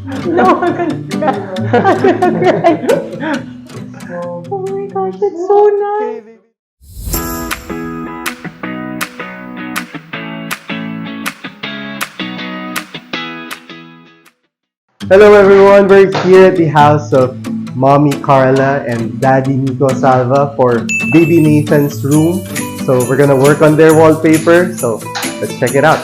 No, I'm gonna cry. Oh my gosh, it's so nice. Hello everyone, we're here at the house of Mommy Karla and Daddy Nico Salva for Baby Nathan's room. So we're gonna work on their wallpaper, so let's check it out.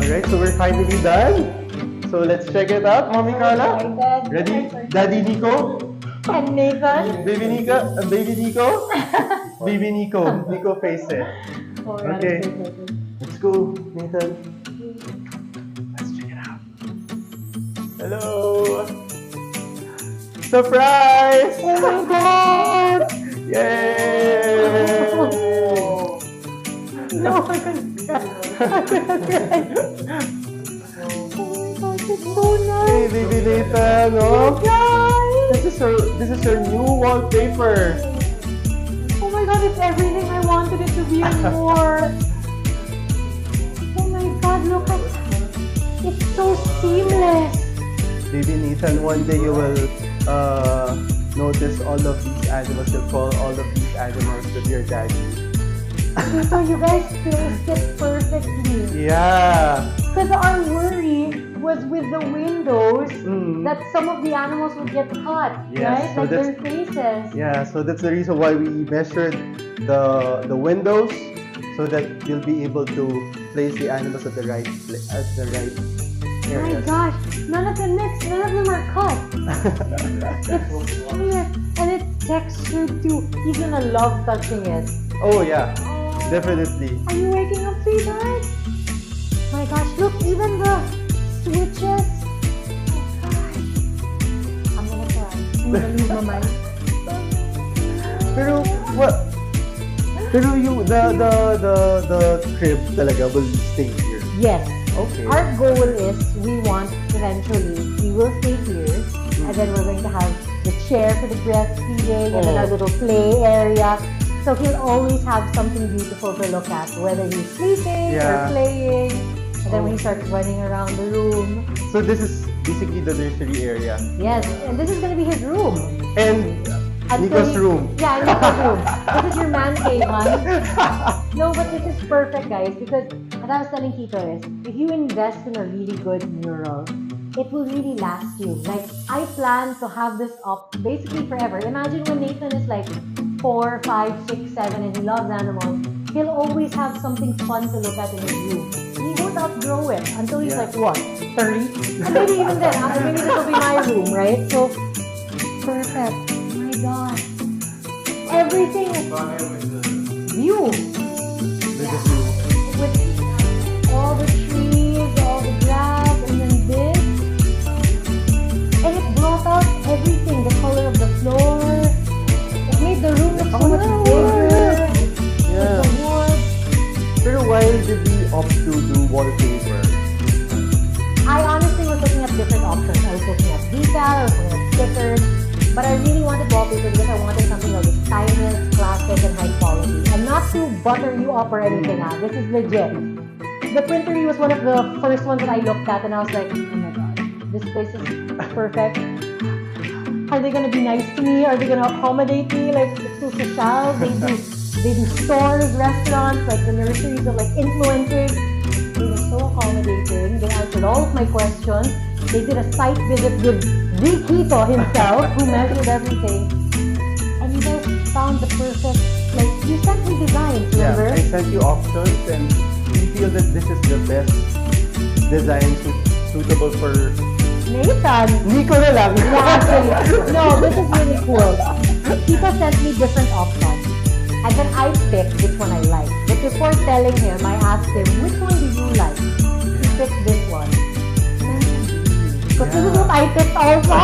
Alright, so we're finally done. So let's check it out, Mommy Carla. Ready? Daddy Nico? And Nathan? Baby Nico? Baby Nico? Baby Nico. Nico face it. Oh, Okay. Let's go, Nathan. Let's check it out. Hello! Surprise! Oh my god! Yay! No, I'm gonna cry. I'm gonna cry. Oh my gosh, it's so nice. Hey, baby Nathan, oh. Guys! This is your new wallpaper. Oh my god, it's everything I wanted it to be and more. Oh my god, look at it's so seamless. Baby Nathan, one day you will notice all of these animals. You'll call all of these animals with your daddy. So you guys placed it perfectly. Yeah. Because our worry was with the windows that some of the animals would get cut, Yes, right? so Like their that's- faces. Yeah, so that's the reason why we measured the windows so that you'll be able to place the animals at the right Oh my areas. gosh, none of them are cut. It's seamless and it's textured too. He's gonna love touching it. Oh yeah, definitely. Are you waking up, sweetheart? My gosh, look, even the switches. Oh my gosh. I'm gonna cry. I'm gonna lose my mind. Pero what? Pero yung the crib talaga will stay here. Yes. Okay. Our goal is we want eventually we will stay here and then we're going to have the chair for the breastfeeding and then our little play area. So he'll always have something beautiful to look at, whether he's sleeping or playing. And then when he starts running around the room. So this is basically the nursery area. Yes, and this is gonna be his room. And Nico's room. Yeah, Nico's room. This is your man cave, man. No, but this is perfect, guys, because as I was telling Tito is, if you invest in a really good mural, it will really last you. Like, I plan to have this up basically forever. Imagine when Nathan is like 4, 5, 6, 7 and he loves animals, he'll always have something fun to look at in his room. He won't outgrow it until he's like, what, 30? And maybe even then, maybe this will be my room, right? So, perfect. Oh my gosh. Everything is view. Look at you. With all the trees, all the wallpaper? I honestly was looking at different options. I was looking at decal, I was looking at stickers, but I really wanted wallpaper because I wanted something that was stylish, classic, and high quality. And not to butter you up or anything. This is legit. The Printerie was one of the first ones that I looked at, and I was like, oh my god, this place is perfect. Are they gonna be nice to me? Are they gonna accommodate me? Like it's so social. They do stores, restaurants, like the nurseries of like influencers. They were so accommodating. They answered all of my questions. They did a site visit with Nico himself, who measured everything. And you guys found the perfect, like, you sent me designs, remember? Yeah, I sent you options and we feel that this is the best design suitable for Nathan! Nico na lang. Yeah, actually. No, this is really cool. People sent me different options. And then I picked which one I like. But before telling him, I asked him, which one do you like? He picked this one. Because this is what I picked also.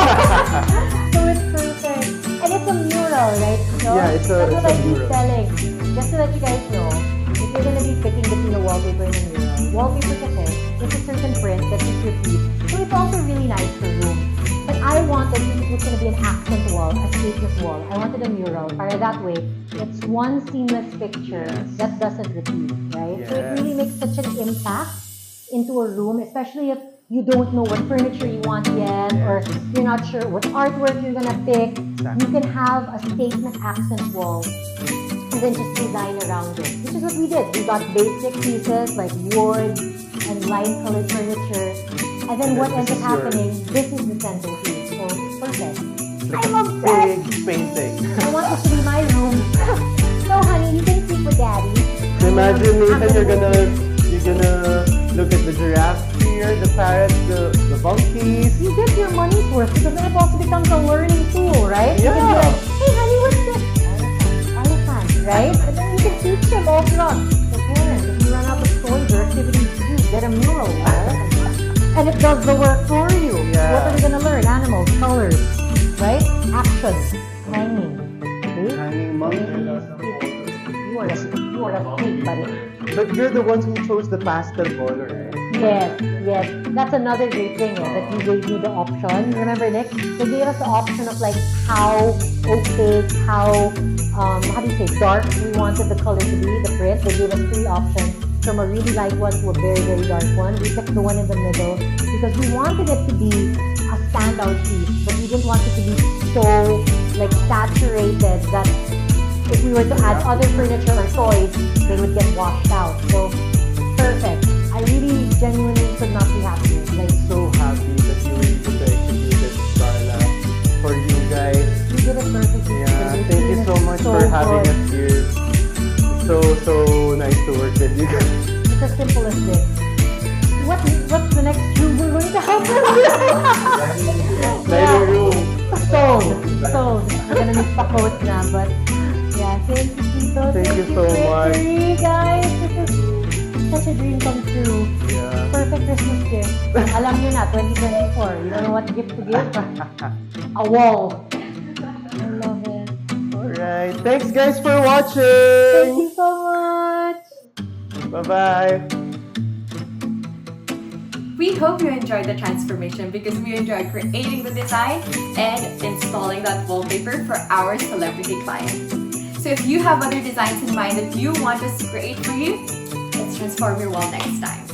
So it's perfect. And it's a mural, right? So Yeah, it's that's what I keep mural. telling. Just so that you guys know, if you're gonna be picking between a wallpaper and a mural, wallpaper kasi, it's a certain print that you repeat. So it's also really nice for room. But I wanted, if it was gonna be an accent wall, a statement wall, I wanted a mural. Para that way, it's one seamless picture that doesn't repeat, right? So it Yes. really makes such an impact into a room, especially if you don't know what furniture you want yet, or you're not sure what artwork you're gonna pick. You can have a statement accent wall and then just design around it, which is what we did. We got basic pieces like wood and lime-colored furniture, and then what ends up happening, this is the centerpiece, so it's perfect. I'm obsessed! Big painting. I want this to be my room. So honey, you can sleep with daddy. Imagine I'm Nathan, you're gonna- gonna look at the giraffe here, the parrot, the monkeys. You get your money's worth because then it also becomes a learning tool, right? You can be Yeah. like, hey honey, what's this? Elephant, right? And then you can teach them all throughout. So parents, if you run out of toys or activities to do, get a mural wall. And it does the work for you. Yeah. What are they gonna learn? Animals, colors, right? Actions, hanging. See? Hanging monkeys. You are a freak, buddy. But you're the ones who chose the pastel color, right? Yes. That's another great thing that you gave me the option. Remember, Nick? They gave us the option of like how opaque, how do you say, dark we wanted the color to be, the print. They gave us 3 options, from a really light one to a very, very dark one. We picked the one in the middle because we wanted it to be a standout piece, but we didn't want it to be so like saturated that if we were to add other furniture or toys, they would get washed out. So perfect. I really genuinely could not be happier. Like, So happy that you were able to execute this, Karla, for you guys. you did it perfectly. Yeah, Your thank you team so is much so for having good. us here. So nice to work with you guys. It's as simple as this. What's the next room we're going to have? Dining room. Stone. We're gonna miss the coat na, but yeah, thank you, Tito. Thank you so much. Printerie, guys. This is such a dream come true. Yeah. Perfect Christmas gift. Alam nyo na, 2024. You don't know what gift to give? A wall. I love it. Alright. Thanks guys for Thank watching. you so much. Bye-bye. We hope you enjoyed the transformation because we enjoyed creating the design and installing that wallpaper for our celebrity clients. So if you have other designs in mind that you want us to create for you, let's transform your wall next time.